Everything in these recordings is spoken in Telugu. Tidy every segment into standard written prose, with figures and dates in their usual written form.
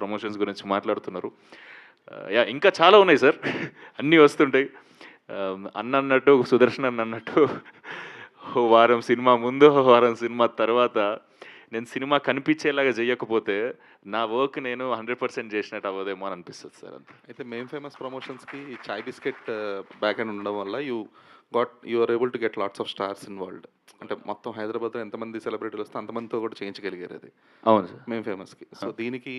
ప్రమోషన్స్ గురించి మాట్లాడుతున్నారు. యాహ్! ఇంకా చాలా ఉన్నాయి సార్. అన్నీ వస్తుంటాయి. అన్నట్టు సుదర్శన్ అన్నట్టు ఓ వారం సినిమా ముందు, ఓ వారం సినిమా తర్వాత నేను సినిమా కనిపించేలాగా చేయకపోతే నా వర్క్ నేను 100% చేసినట్టు అవ్వదేమో అని అనిపిస్తది సార్ అంతే. అయితే మేమ్ ఫేమస్ ప్రమోషన్స్‌కి చాయ్ బిస్కెట్ బ్యాక్ ఎండ్ ఉండడం వల్ల you are able to get lots of stars involved. అంటే మొత్తం హైదరాబాద్‌లో ఎంతమంది సెలబ్రిటీలు వస్తే అంతమందితో కూడా చేయించగలిగారు అది అవును సార్. మేమ్ ఫేమస్‌కి. సో దీనికి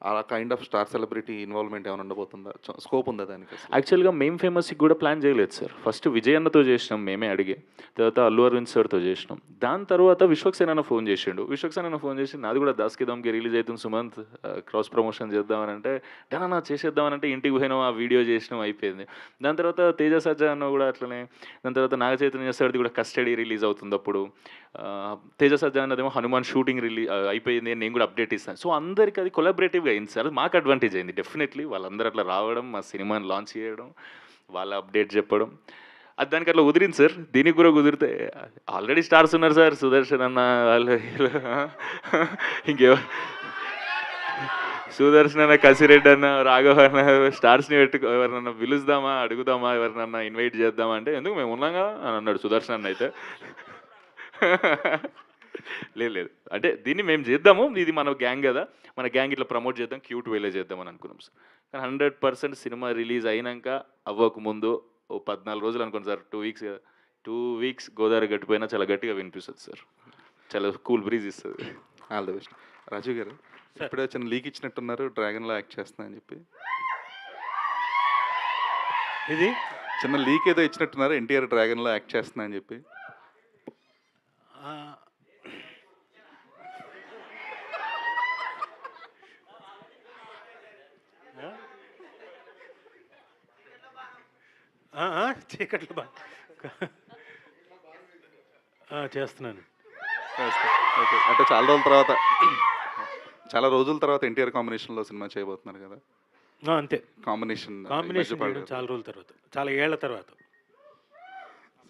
ఆ kind of star celebrity involvement ఏమైనా ఉండబోతుందా? స్కోప్ ఉందా దానికి అసలు? యాక్చువల్‌గా మేమ్ ఫేమస్‌కి కూడా ప్లాన్ చేయలేదు సార్. ఫస్ట్ విజయ్ అన్నతో చేసినాం మేమే అడిగి. తర్వాత అల్లు అరవింద్ సార్‌తో చేసినాం. దాని తర్వాత విశ్వక్సేన్ అన్న ఫోన్ చేసిండు. విశ్వక్సేన్ అన్న ఫోన్ చేసి నాది కూడా 'దాస్ కి దమ్‌కి' రిలీజ్ అవుతుంది సుమంత్, క్రాస్ ప్రమోషన్ చేద్దామని అంటే, డన్ చేసేద్దామనంటే ఇంటికి పోయినాం, ఆ వీడియో చేసినాం అయిపోయింది. దాని తర్వాత తేజ సజ్జా అన్న కూడా అట్లనే. దాని తర్వాత నాగ చైతన్య సార్‌ది కూడా 'కస్టడీ' రిలీజ్ అవుతుంది అప్పుడు. తేజ సజ్జా అన్నదేమో 'హనుమాన్' షూటింగ్ అయిపోయింది అని నేను కూడా అప్డేట్ ఇస్తాను. సో అందరికి అది కొలాబరేటివ్‌గా అయింది సార్. మాకు అడ్వాంటేజ్ అయింది డెఫినెట్‌లీ. వాళ్ళందరూ అట్లా రావడం, మా సినిమాని లాంచ్ చేయడం, వాళ్ళ అప్డేట్ చెప్పడం. అది దానికి అట్లా కుదిరింది సార్. దీనికి కూడా కుదిరితే ఆల్రెడీ స్టార్స్ ఉన్నారు సార్. సుదర్శన్ అన్న వాళ్ళు వీళ్ళు. ఇంకెవరు, సుదర్శన్ అన్న, కసిరెడ్డి అన్న, రాఘవ అన్న, స్టార్స్ని ఎవరినన్నా పిలుద్దామా, అడుగుదామా, ఎవరినన్నా ఇన్వైట్ చేద్దామా అంటే, ఎందుకు మేము ఉన్నాం కదా అని అన్నాడు సుదర్శన్ అన్న అయితే. లేదు లేదు, అంటే దీన్ని మేము చేద్దాము, ఇది మన గ్యాంగ్ కదా, మన గ్యాంగ్ ఇట్లా ప్రమోట్ చేద్దాం, క్యూట్ వేలే చేద్దాం అని అనుకున్నాం సార్. కానీ 100% సినిమా రిలీజ్ అయినాక అవ్వకముందు ఓ 14 రోజులు అనుకోండి సార్, 2 వీక్స్, 2 వీక్స్ గోదావరి గట్టిపోయినా చాలా గట్టిగా వినిపిస్తుంది సార్. చాలా కూల్ బ్రీజ్ ఇస్తుంది. All the best. రాజు గారు ఇప్పుడే చిన్న లీక్ ఇచ్చినట్టున్నారు, డ్రాగన్‌లా యాక్ట్ చేస్తున్నా అని చెప్పి. ఇది చిన్న లీక్ ఏదో ఇచ్చినట్టున్నారు, ఎన్టీఆర్ డ్రాగన్‌లా యాక్ట్ చేస్తున్నా అని చెప్పి. చీకట్లు చేస్తున్నాను. ఓకే. అంటే చాలా రోజుల తర్వాత ఎన్టీఆర్ కాంబినేషన్‌లో సినిమా చేయబోతున్నారు కదా! అంతే, కాంబినేషన్ కాంబినేషన్ చేయడం చాలా రోజుల తర్వాత, చాలా ఏళ్ల తర్వాత.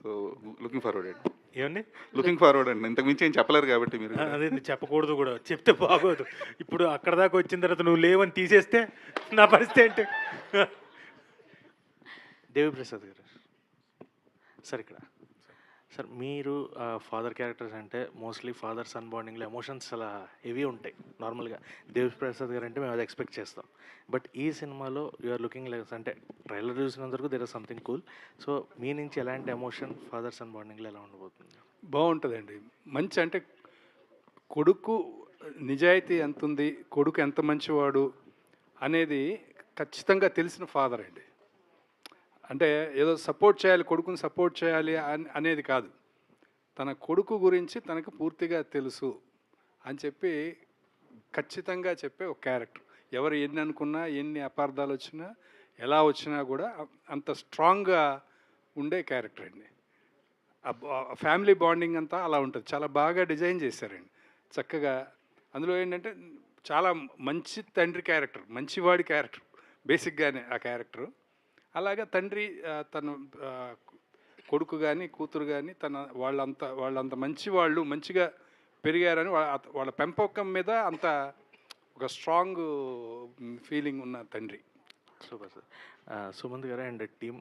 సో లుకింగ్ ఫార్వర్డ్ అండి. ఏమండి? లుకింగ్ ఫార్వర్డ్ అండి. ఇంతకు మించి ఏం చెప్పలేరు కాబట్టి మీరు. అదే చెప్పకూడదు కూడా, చెప్తే బాగోదు. ఇప్పుడు అక్కడ దాకా వచ్చిన తర్వాత నువ్వు లేవని తీసేస్తే నా పరిస్థితి ఏంటి? దేవిప్రసాద్ గారు సార్, ఇక్కడ సార్ మీరు ఫాదర్ క్యారెక్టర్స్ అంటే మోస్ట్లీ ఫాదర్ సన్ బాండింగ్లో ఎమోషన్స్ చాలా హెవీ ఉంటాయి నార్మల్గా. దేవిప్రసాద్ గారు అంటే మేము అది ఎక్స్పెక్ట్ చేస్తాం. బట్ ఈ సినిమాలో యూఆర్ లుకింగ్ లైక్, అంటే ట్రైలర్ చూసినంత వరకు there are something cool. So మీ నుంచి ఎలాంటి ఎమోషన్ ఫాదర్ సన్ బాండింగ్లో ఎలా ఉండబోతుంది? బాగుంటుందండి. మంచి అంటే కొడుకు నిజాయితీ ఎంత ఉంది, కొడుకు ఎంత మంచివాడు అనేది ఖచ్చితంగా తెలిసిన ఫాదర్ అండి. అంటే ఏదో సపోర్ట్ చేయాలి, కొడుకుని సపోర్ట్ చేయాలి అనేది కాదు. తన కొడుకు గురించి తనకు పూర్తిగా తెలుసు అని చెప్పి ఖచ్చితంగా చెప్పే ఒక క్యారెక్టర్. ఎవరు ఎన్ని అనుకున్నా, ఎన్ని అపార్థాలు వచ్చినా, ఎలా వచ్చినా కూడా అంత స్ట్రాంగ్గా ఉండే క్యారెక్టర్ అండి. ఫ్యామిలీ బాండింగ్ అంతా అలా ఉంటుంది. చాలా బాగా డిజైన్ చేశారండి చక్కగా. అందులో ఏంటంటే చాలా మంచి తండ్రి క్యారెక్టర్, మంచివాడి క్యారెక్టర్ బేసిక్గానే ఆ క్యారెక్టరు. అలాగా తండ్రి తన కొడుకు కానీ కూతురు కానీ వాళ్ళంత మంచి వాళ్ళు మంచిగా పెరిగారని వాళ్ళ పెంపకం మీద అంత ఒక స్ట్రాంగ్ ఫీలింగ్ ఉన్న తండ్రి. Super sir. సుమంత్ గారు అండ్ టీమ్